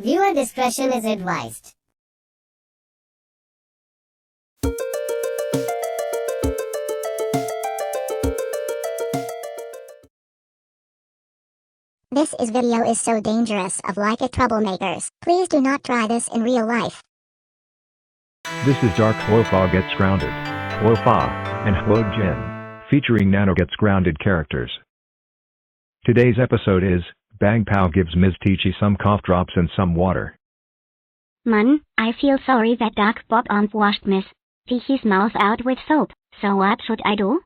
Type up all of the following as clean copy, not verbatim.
Viewer discretion is advised. This video is so dangerous of like it troublemakers. Please do not try this in real life. This is Dark Hwofa Gets Grounded, Hwofa, and Hwo Jin, featuring Nano Gets Grounded characters. Today's episode is, Bang Pow gives Ms. Teachy some cough drops and some water. Mun, I feel sorry that Dark Bob washed Miss Teachy's mouth out with soap, so what should I do?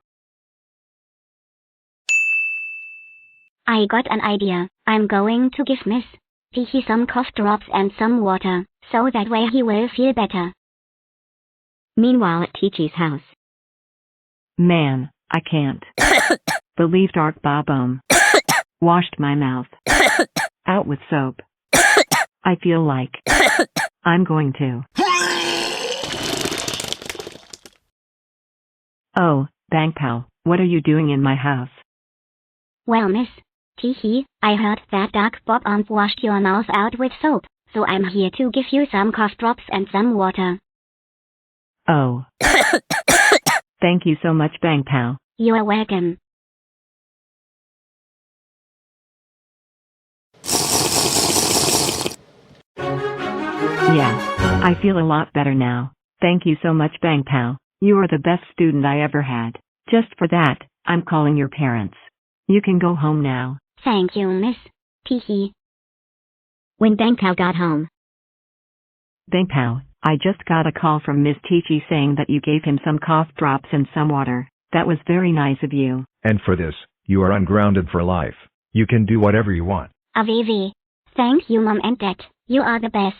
I got an idea. I'm going to give Miss Teachy some cough drops and some water, so that way he will feel better. Meanwhile at Teachy's house. Man, I can't believe Dark Bob washed my mouth out with soap. I feel like I'm going to. Oh, Bang Pow, what are you doing in my house? Well, Miss Teachy, I heard that Dark Bob washed your mouth out with soap, so I'm here to give you some cough drops and some water. Oh. Thank you so much, Bang Pow. You are welcome. Yeah, I feel a lot better now. Thank you so much, Bang Pow. You are the best student I ever had. Just for that, I'm calling your parents. You can go home now. Thank you, Miss Teachy. When Bang Pow got home. Bang Pow, I just got a call from Miss Teachy saying that you gave him some cough drops and some water. That was very nice of you. And for this, you are ungrounded for life. You can do whatever you want. Avivi. Thank you, Mom and Dad. You are the best.